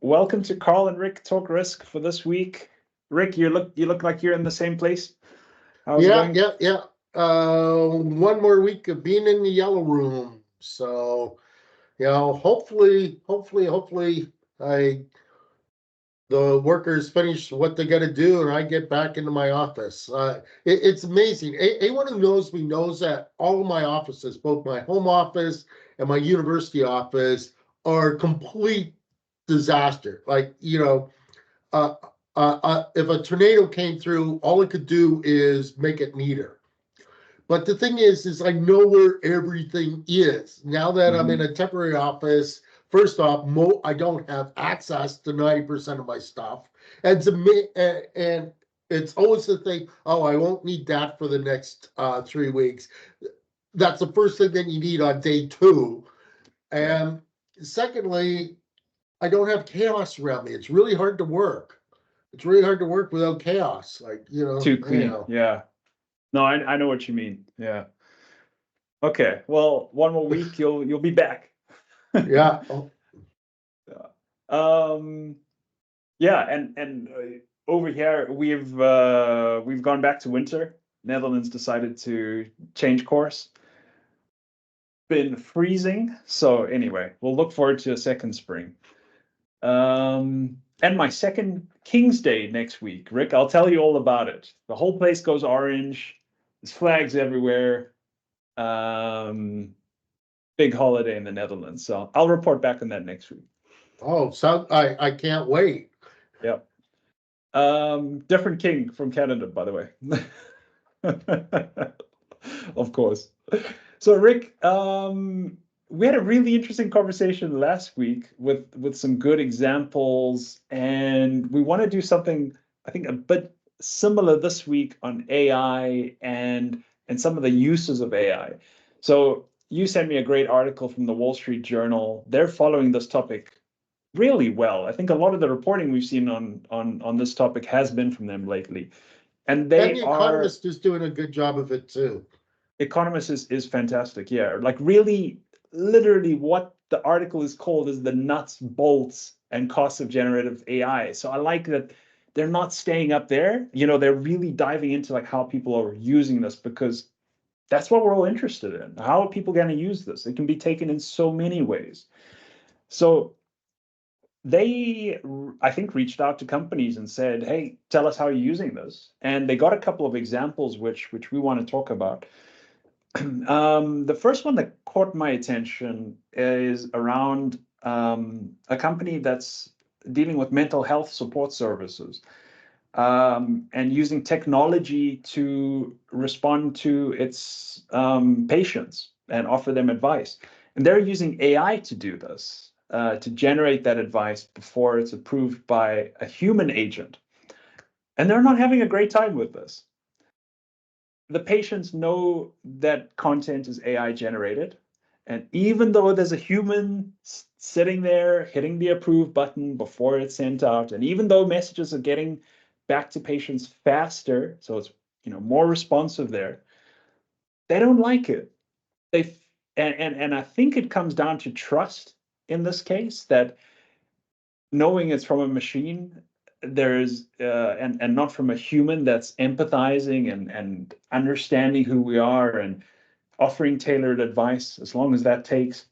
welcome to Carl and Rick Talk Risk for this week. Rick, you look like you're in the same place. How's it going? Yeah. One more week of being in the yellow room. So, hopefully, I the workers finish what they got to do, and I get back into my office. It's amazing. Anyone who knows me knows that all of my offices, both my home office and my university office, are complete disaster. Uh, if a tornado came through, all it could do is make it neater. But the thing is I know where everything is. Now that I'm in a temporary office, first off, I don't have access to 90% of my stuff. And and it's always the thing, oh, I won't need that for the next 3 weeks. That's the first thing that you need on day 2. And secondly, I don't have chaos around me. It's really hard to work. It's really hard to work without chaos. Too clean. Yeah. No, I know what you mean. Yeah. Okay. Well, one more week, you'll be back. Yeah. Yeah, and over here we've gone back to winter. Netherlands decided to change course. Been freezing, so anyway, we'll look forward to a second spring. And my second King's Day next week. Rick, I'll tell you all about it. The whole place goes orange. There's flags everywhere. Big holiday in the Netherlands. So I'll report back on that next week. Oh, so I can't wait. Yep. Different king from Canada, by the way. Of course. So Rick, we had a really interesting conversation last week with some good examples, and we want to do something, I think, a bit similar this week on AI and some of the uses of AI. So you sent me a great article from the Wall Street Journal. They're following this topic really well. I think a lot of the reporting we've seen on this topic has been from them lately. And The Economist is doing a good job of it too. Economist is fantastic. Yeah, like really, literally what the article is called is the nuts, bolts, and costs of generative AI. So I like that they're not staying up there. They're really diving into like how people are using this, because that's what we're all interested in. How are people going to use this? It can be taken in so many ways. So they, I think, reached out to companies and said, hey, tell us how you're using this. And they got a couple of examples which we want to talk about. The first one that caught my attention is around a company that's dealing with mental health support services, and using technology to respond to its patients and offer them advice. And they're using AI to do this, to generate that advice before it's approved by a human agent. And they're not having a great time with this. The patients know that content is AI generated. And even though there's a human sitting there hitting the approve button before it's sent out, and even though messages are getting back to patients faster, so it's more responsive there, they don't like it. And I think it comes down to trust in this case, that knowing it's from a machine, there's and not from a human that's empathizing and understanding who we are and offering tailored advice, as long as that takes.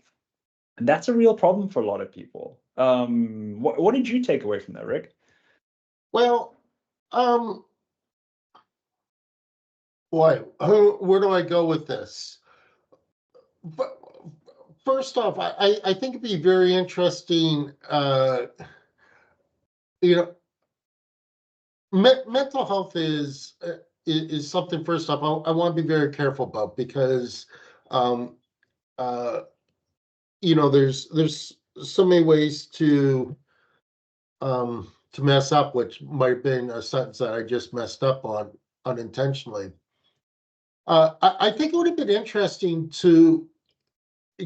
And that's a real problem for a lot of people. What did you take away from that, Rick? Well, boy, where do I go with this? But first off, I think it'd be very interesting. Mental health is something. First off, I want to be very careful about, because there's so many ways to mess up, which might have been a sentence that I just messed up on unintentionally. I think it would have been interesting to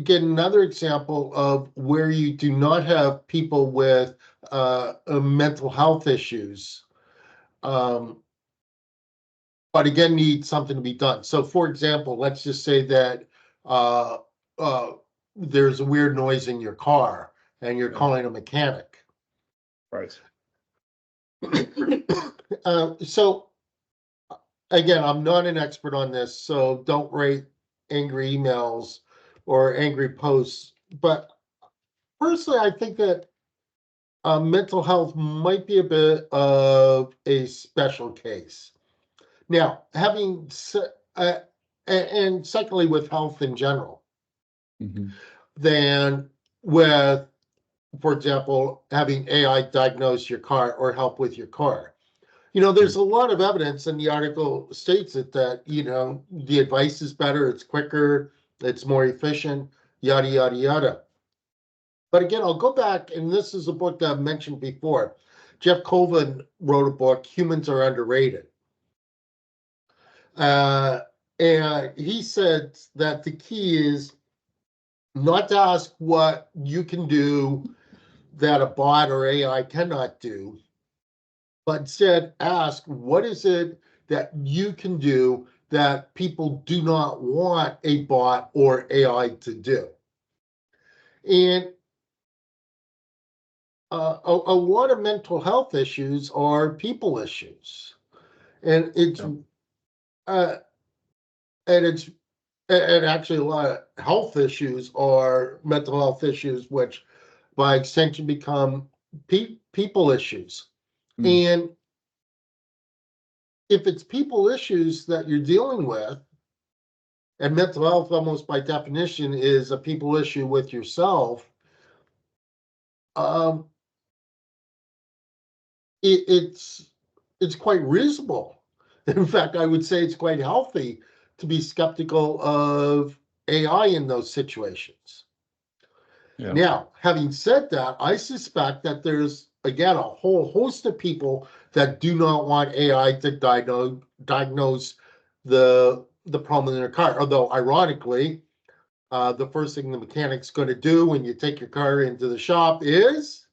get another example of where you do not have people with mental health issues, but again, need something to be done. So, for example, let's just say that there's a weird noise in your car and you're calling a mechanic. Right. So again, I'm not an expert on this, so don't rate angry emails or angry posts. But personally, I think that mental health might be a bit of a special case. Now, and secondly, with health in general, than with, for example, having AI diagnose your car or help with your car. There's a lot of evidence, and the article states it, that, the advice is better, it's quicker, it's more efficient, yada, yada, yada. But again, I'll go back, and this is a book that I've mentioned before. Jeff Colvin wrote a book, Humans Are Underrated. And he said that the key is not to ask what you can do that a bot or AI cannot do, but instead ask, what is it that you can do that people do not want a bot or AI to do? And a lot of mental health issues are people issues, and it's and actually a lot of health issues are mental health issues, which by extension become people issues. And if it's people issues that you're dealing with, and mental health almost by definition is a people issue with yourself, it's quite reasonable. In fact, I would say it's quite healthy to be skeptical of AI in those situations. Yeah. Now, having said that, I suspect that there's, again, a whole host of people that do not want AI to diagnose the problem in their car. Although, ironically, the first thing the mechanic's going to do when you take your car into the shop is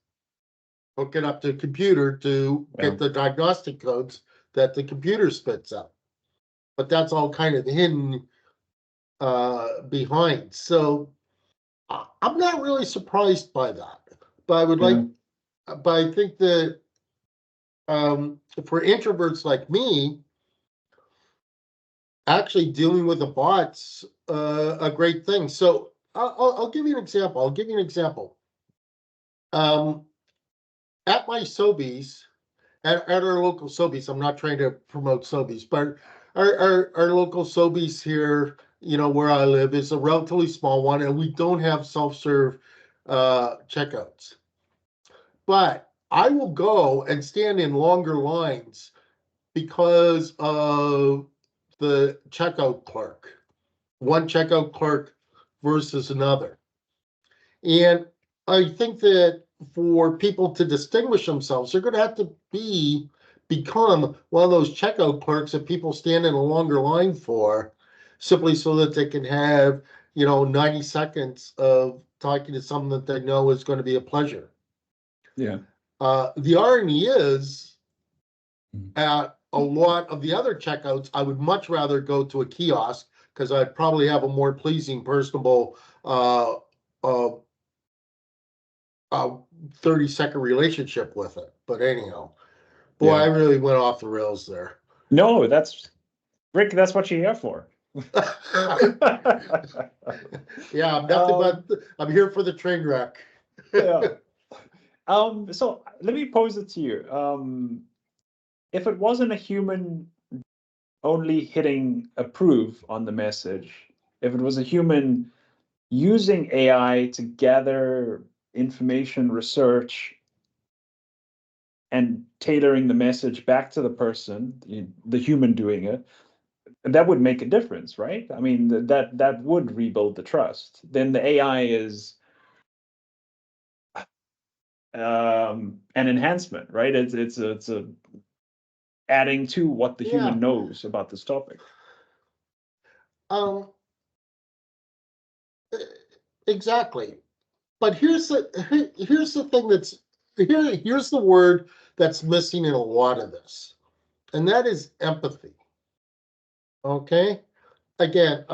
hook it up to a computer to get the diagnostic codes that the computer spits out. But that's all kind of hidden behind. So I'm not really surprised by that. But I would but I think that for introverts like me, actually dealing with a bot's a great thing. So I'll give you an example. At my Sobeys, at our local Sobeys, I'm not trying to promote Sobeys, but our local Sobeys here, where I live, is a relatively small one, and we don't have self-serve checkouts. But I will go and stand in longer lines because of the checkout clerk, one checkout clerk versus another. And I think that for people to distinguish themselves, they're going to have to become one of those checkout clerks that people stand in a longer line for, simply so that they can have 90 seconds of talking to someone that they know is going to be a pleasure. Yeah. The irony is, at a lot of the other checkouts, I would much rather go to a kiosk because I'd probably have a more pleasing, personable 30-second relationship with it. But anyhow, boy, I really went off the rails there. No, that's Rick. That's what you're here for. Yeah, I'm nothing but I'm here for the train wreck. Yeah. So let me pose it to you. If it wasn't a human only hitting approve on the message, if it was a human using AI to gather information, research, and tailoring the message back to the person, the human doing it, that would make a difference, right? I mean, that would rebuild the trust. Then the AI is an enhancement, right? It's a adding to what the human knows about this topic. Exactly. But here's the thing here's the word that's missing in a lot of this, and that is empathy. Okay. Again,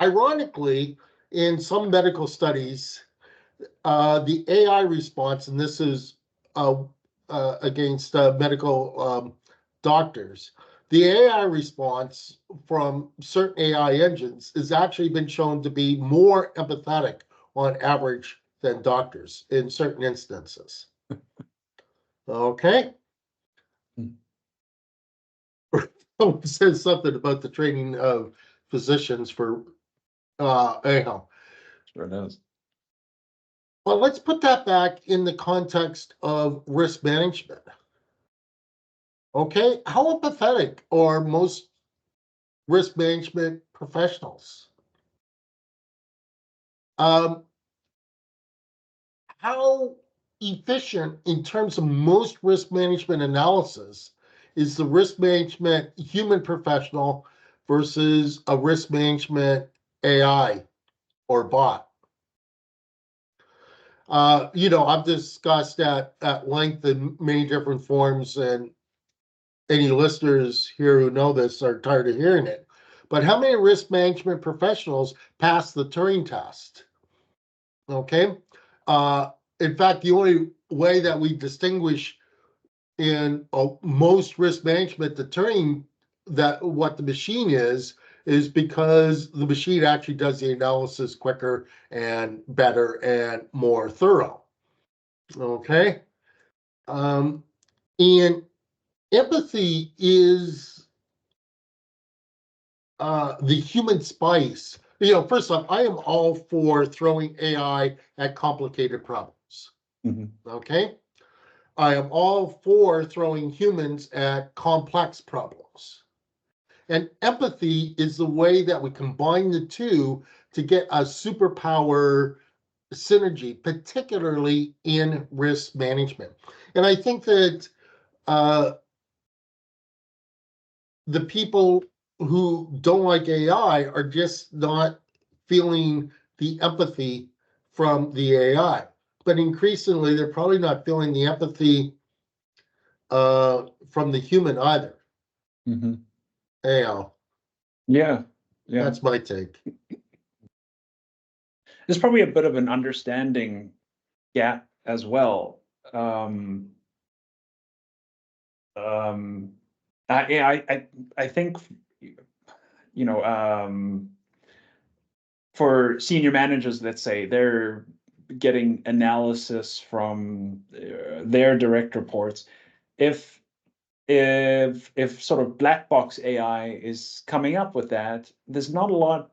ironically, in some medical studies, the AI response, and this is against medical doctors, the AI response from certain AI engines has actually been shown to be more empathetic on average than doctors in certain instances. Okay. Someone says something about the training of physicians for anyhow. Sure does. Well, let's put that back in the context of risk management. Okay, how empathetic are most risk management professionals? How efficient in terms of most risk management analysis is the risk management human professional versus a risk management AI or bot? I've discussed that at length in many different forms, and any listeners here who know this are tired of hearing it. But how many risk management professionals pass the Turing test? Okay. In fact, the only way that we distinguish in most risk management the Turing that what the machine is because the machine actually does the analysis quicker and better and more thorough. Okay. And empathy is the human spice. First off, I am all for throwing AI at complicated problems. Okay. I am all for throwing humans at complex problems. And empathy is the way that we combine the two to get a superpower synergy, particularly in risk management. And I think that the people who don't like AI are just not feeling the empathy from the AI. But increasingly, they're probably not feeling the empathy from the human either. Anyhow, Yeah. that's my take. There's probably a bit of an understanding gap as well. I think, for senior managers, let's say, they're getting analysis from their direct reports. If sort of black box AI is coming up with that, there's not a lot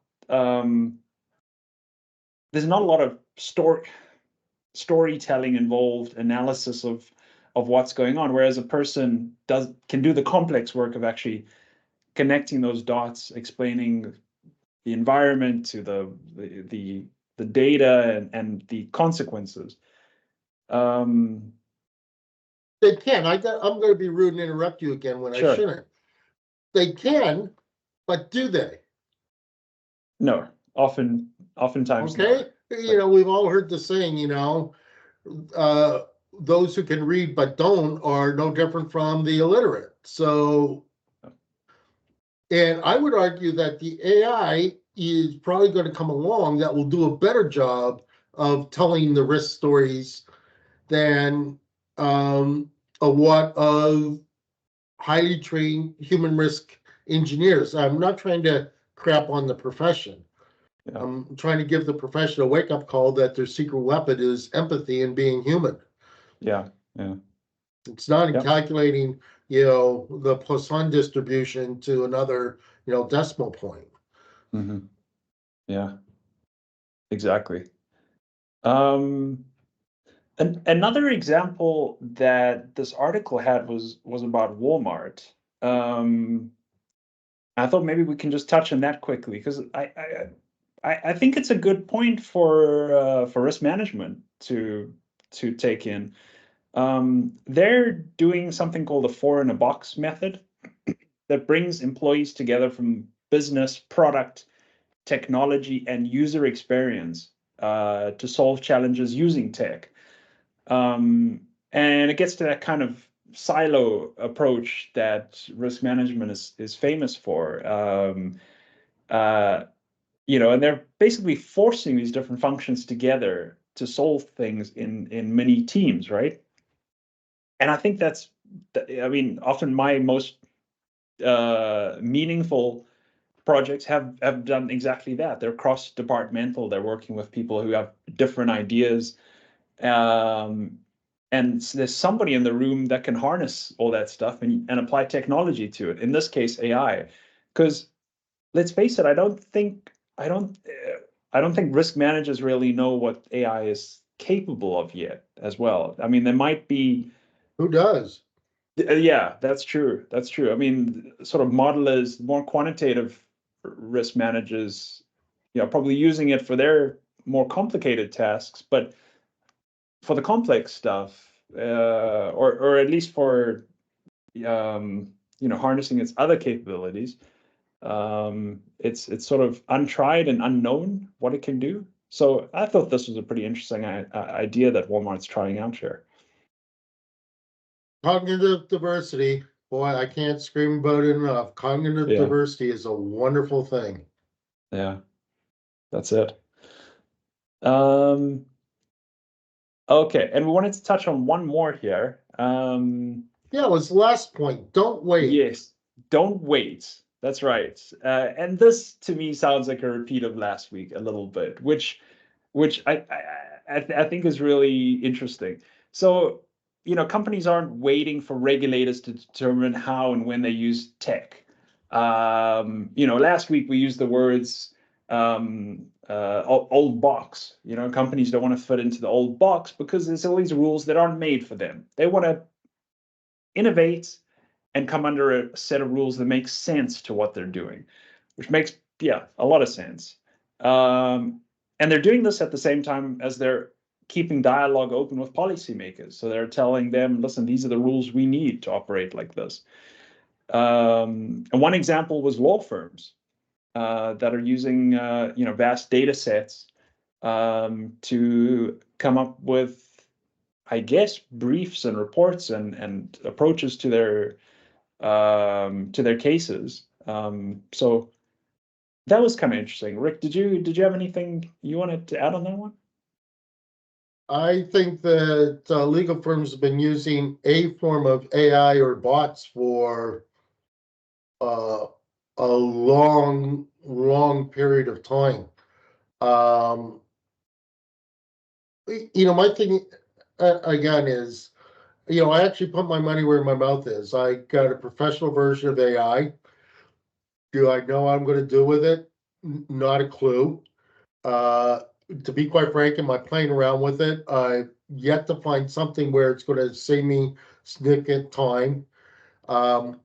of storytelling involved, analysis of what's going on, whereas a person can do the complex work of actually connecting those dots, explaining the environment to the data and the consequences. They can. I'm going to be rude and interrupt you again when Sure. I shouldn't. They can, but do they? No, oftentimes okay. Not. We've all heard the saying, those who can read but don't are no different from the illiterate. So, and I would argue that the AI is probably going to come along that will do a better job of telling the risk stories than what of highly trained human risk engineers. I'm not trying to crap on the profession. Yeah. I'm trying to give the profession a wake-up call that their secret weapon is empathy and being human. Yeah. It's not in calculating, the Poisson distribution to another, decimal point. Yeah, exactly. Another example that this article had was about Walmart. I thought maybe we can just touch on that quickly, because I think it's a good point for risk management to take in. They're doing something called the 4-in-a-box method that brings employees together from business, product, technology, and user experience to solve challenges using tech. And it gets to that kind of silo approach that risk management is famous for. And they're basically forcing these different functions together to solve things in many teams, right? And I think that's, I mean, often my most meaningful projects have done exactly that. They're cross-departmental. They're working with people who have different ideas, and there's somebody in the room that can harness all that stuff and apply technology to it. In this case, AI, because let's face it, I don't think risk managers really know what AI is capable of yet as well. I mean, there might be. Who does? Yeah, that's true. That's true. I mean, sort of modelers, more quantitative risk managers, probably using it for their more complicated tasks, but for the complex stuff, or at least for harnessing its other capabilities, it's sort of untried and unknown what it can do. So I thought this was a pretty interesting idea that Walmart's trying out here. Cognitive diversity, boy, I can't scream about it enough. Cognitive Yeah, diversity is a wonderful thing. yeah, that's it. Okay, and we wanted to touch on one more here. Yeah, it was the last point. Don't wait. Yes, don't wait. That's right. And this to me sounds like a repeat of last week a little bit, which I think is really interesting. So, companies aren't waiting for regulators to determine how and when they use tech. Last week we used the words old box. Companies don't want to fit into the old box because there's all these rules that aren't made for them. They want to innovate and come under a set of rules that make sense to what they're doing, which makes, yeah, a lot of sense. And they're doing this at the same time as they're keeping dialogue open with policymakers. So they're telling them, listen, these are the rules we need to operate like this. And one example was law firms that are using vast data sets to come up with, I guess, briefs and reports and approaches to their cases. So that was kind of interesting. Rick, did you have anything you wanted to add on that one? I think that legal firms have been using a form of AI or bots for uh, a long, long period of time. Um, my thing again is, I actually put my money where my mouth is. I got a professional version of AI. Do I know what I'm going to do with it? Not a clue. Uh, to be quite frank, am I playing around with it? I've yet to find something where it's going to save me significant time. Um,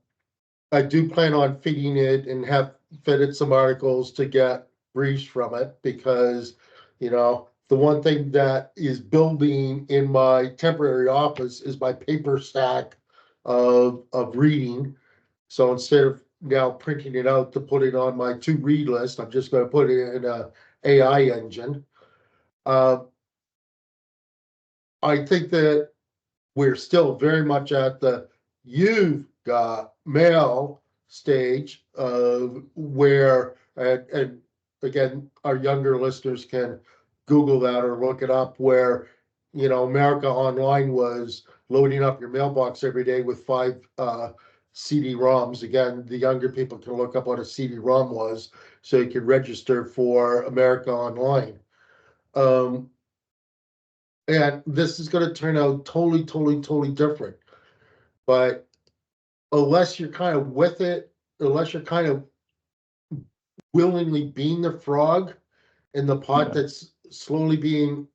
I do plan on feeding it and have fed it some articles to get briefs from it because, the one thing that is building in my temporary office is my paper stack of reading. So instead of now printing it out to put it on my to read list, I'm just going to put it in a AI engine. Uh, I think that we're still very much at the you've got mail stage of where, and again, our younger listeners can Google that or look it up, where, America Online was loading up your mailbox every day with 5 CD-ROMs. Again, the younger people can look up what a CD-ROM was so you could register for America Online. Um, and this is going to turn out totally, totally, totally different. But unless you're kind of with it, unless you're kind of willingly being the frog in the pot Yeah, that's slowly being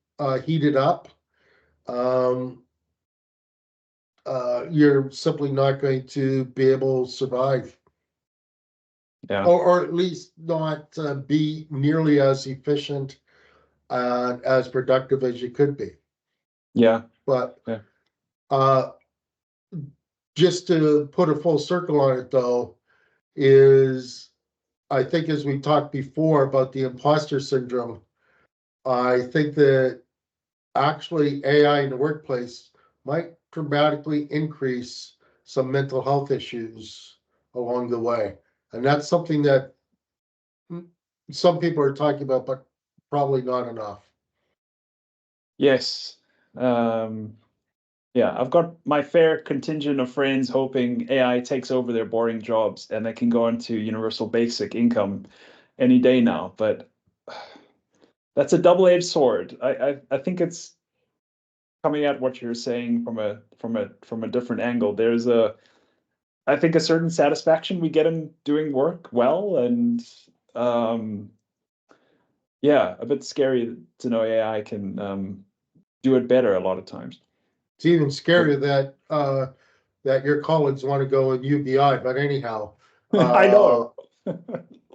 heated up, um, you're simply not going to be able to survive, yeah, or at least not be nearly as efficient and as productive as you could be. yeah, But yeah, uh, just to put a full circle on it, though, is I think as we talked before about the imposter syndrome, I think that actually AI in the workplace might dramatically increase some mental health issues along the way. And that's something that some people are talking about, but probably not enough. Yes. Yeah, I've got my fair contingent of friends hoping AI takes over their boring jobs and they can go into universal basic income any day now. But that's a double-edged sword. I think it's coming at what you're saying from a different angle. There's I think a certain satisfaction we get in doing work well, and um, yeah, a bit scary to know AI can do it better a lot of times. It's even scarier that your colleagues want to go in UBI, but anyhow, I uh,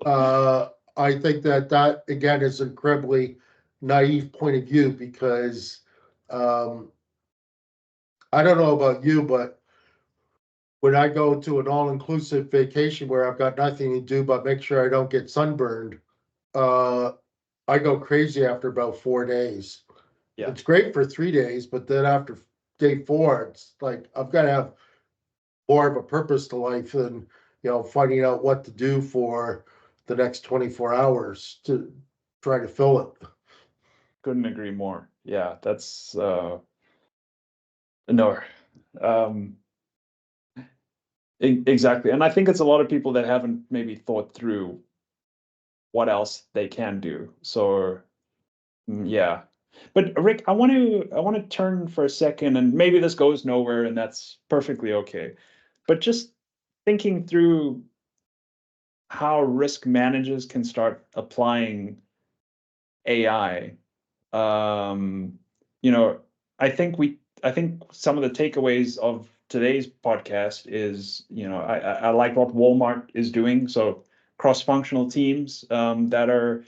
know. I think that again is an incredibly naive point of view because um, I don't know about you, but when I go to an all-inclusive vacation where I've got nothing to do but make sure I don't get sunburned, uh, I go crazy after about 4 days. Yeah, It's great for 3 days, but then after day four, it's like I've got to have more of a purpose to life than finding out what to do for the next 24 hours to try to fill it. couldn't agree more. Yeah, that's no. Um, exactly. And I think it's a lot of people that haven't maybe thought through what else they can do. So yeah. But Rick, I want to turn for a second, and maybe this goes nowhere, and that's perfectly okay. But just thinking through how risk managers can start applying AI. Um, you know, I think some of the takeaways of today's podcast is, I like what Walmart is doing. So cross-functional teams that are,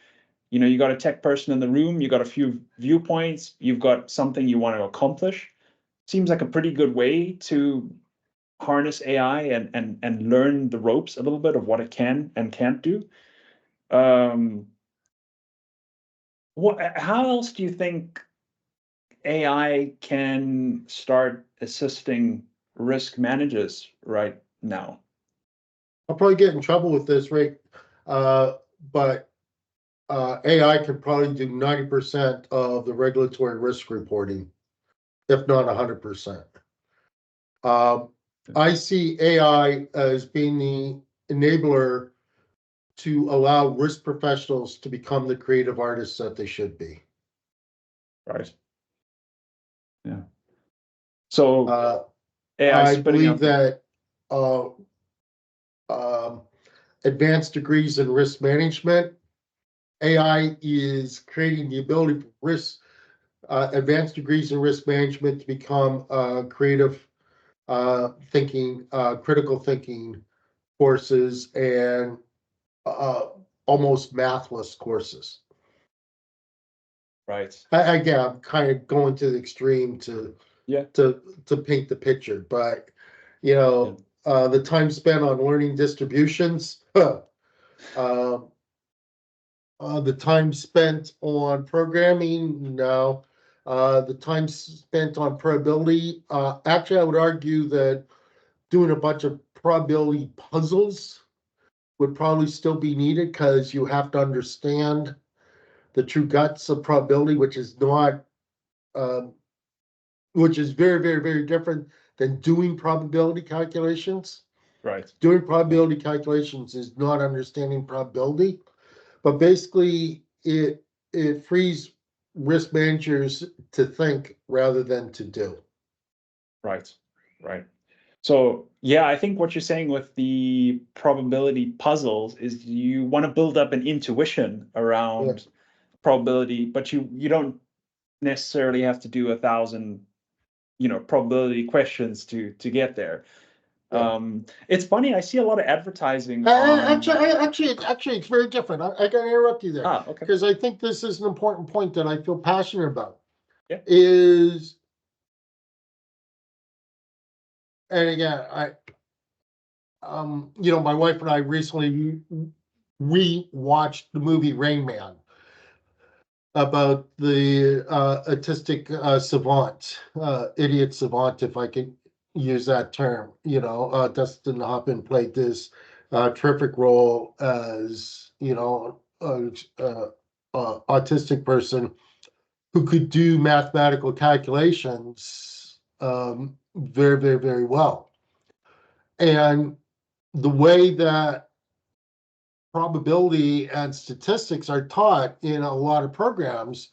you got a tech person in the room, you got a few viewpoints, you've got something you want to accomplish. Seems like a pretty good way to harness AI and learn the ropes a little bit of what it can and can't do. Um, how else do you think AI can start assisting risk managers right now? I'll probably get in trouble with this, Rick, but AI can probably do 90% of the regulatory risk reporting, if not 100%. Um, I see AI as being the enabler to allow risk professionals to become the creative artists that they should be. Right. Yeah. So Uh, AI I spitting believe out the that uh, um, advanced degrees in risk management, AI is creating the ability for advanced degrees in risk management to become creative thinking, critical thinking courses, and uh, almost mathless courses. right. Again, I'm kind of going to the extreme Yeah. to paint the picture, but Yeah. the time spent on learning distributions, the time spent on programming, no. The time spent on probability. Actually, I would argue that doing a bunch of probability puzzles would probably still be needed because you have to understand the true guts of probability, um, which is very, very, very different than doing probability calculations. Right. Doing Yeah. probability calculations is not understanding probability, but basically it frees risk managers to think rather than to do. Right. Right. So yeah, I think what you're saying with the probability puzzles is you want to build up an intuition Yeah, around probability, but you don't necessarily have to do 1,000, probability questions to get there. yeah. It's funny, I see a lot of advertising on. Actually, it's very different. I got to interrupt you there Okay. because I think this is an important point that I feel passionate about. Yeah. Is and again, my wife and I recently re-watched the movie Rain Man about the autistic savant, idiot savant, if I can use that term. Dustin Hoffman played this terrific role as autistic person, who could do mathematical calculations very, very, very well. And the way that probability and statistics are taught in a lot of programs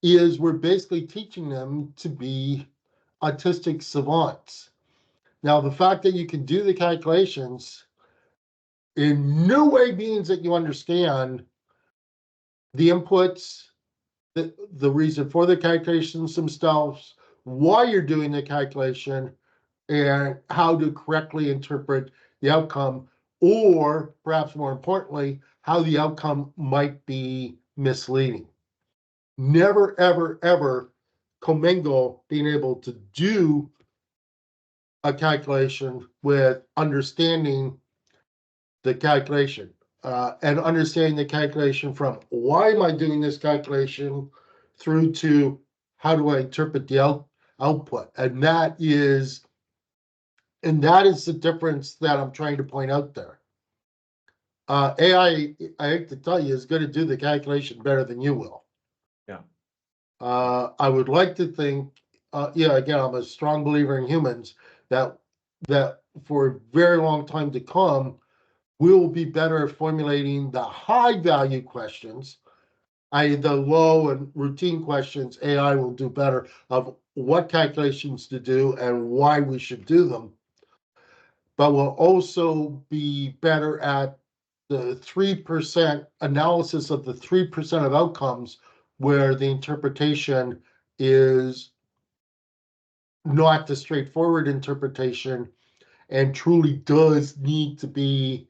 is we're basically teaching them to be autistic savants. Now, the fact that you can do the calculations in no way means that you understand the inputs, the reason for the calculations themselves, why you're doing the calculation, and how to correctly interpret the outcome, or perhaps more importantly, how the outcome might be misleading. Never, ever, ever commingle being able to do a calculation with understanding the calculation and understanding the calculation from why am I doing this calculation through to how do I interpret the output. And that is the difference that I'm trying to point out there. AI, I hate to tell you, is going to do the calculation better than you will. Yeah. I would like to think, again, I'm a strong believer in humans, that for a very long time to come, we'll be better at formulating the high value questions, i.e. the low and routine questions. AI will do better of what calculations to do and why we should do them. But we'll also be better at the 3% analysis of the 3% of outcomes where the interpretation is not the straightforward interpretation and truly does need to be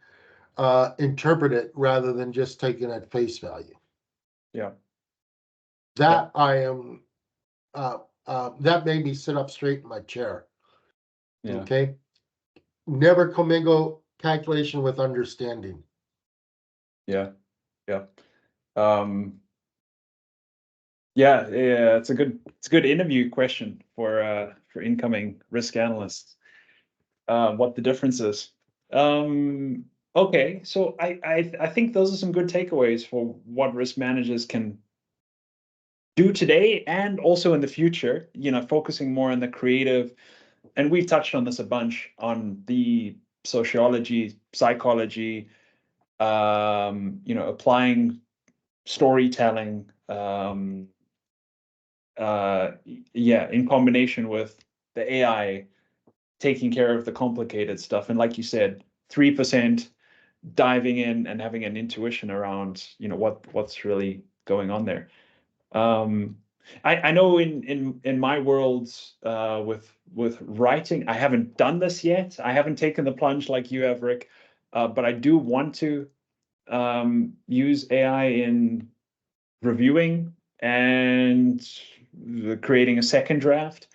interpreted rather than just taken at face value. Yeah. That I am, that made me sit up straight in my chair. Yeah. Okay. Never commingle calculation with understanding. Yeah. Yeah. Yeah, it's a good interview question for incoming risk analysts. What the difference is. Okay, so I think those are some good takeaways for what risk managers can do today and also in the future. Focusing more on the creative, and we've touched on this a bunch on the sociology, psychology. Applying storytelling. In combination with the AI taking care of the complicated stuff. And like you said, 3% diving in and having an intuition around, what's really going on there. I know in my world with writing, I haven't done this yet. I haven't taken the plunge like you have, Rick, but I do want to use AI in reviewing and creating a second draft.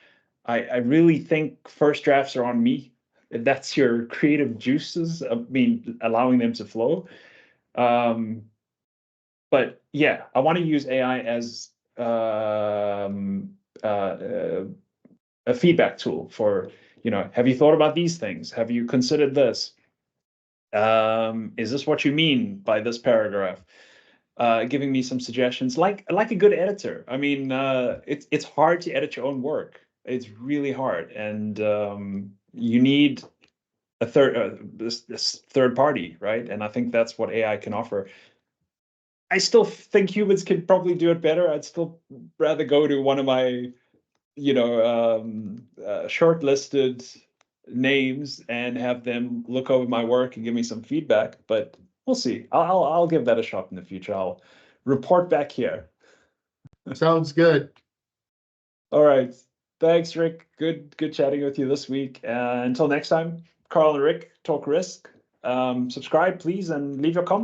I really think first drafts are on me. That's your creative juices. Allowing them to flow. But yeah, I want to use AI as a feedback tool for, have you thought about these things? Have you considered this? Is this what you mean by this paragraph? Giving me some suggestions, like a good editor. It's hard to edit your own work. It's really hard, and you need a this third party, right? And I think that's what AI can offer. I still think humans could probably do it better. I'd still rather go to one of my, shortlisted names and have them look over my work and give me some feedback. But we'll see. I'll give that a shot in the future. I'll report back here. Sounds good. All right. Thanks, Rick. Good chatting with you this week. Until next time, Carl and Rick talk risk. Subscribe, please, and leave your comments.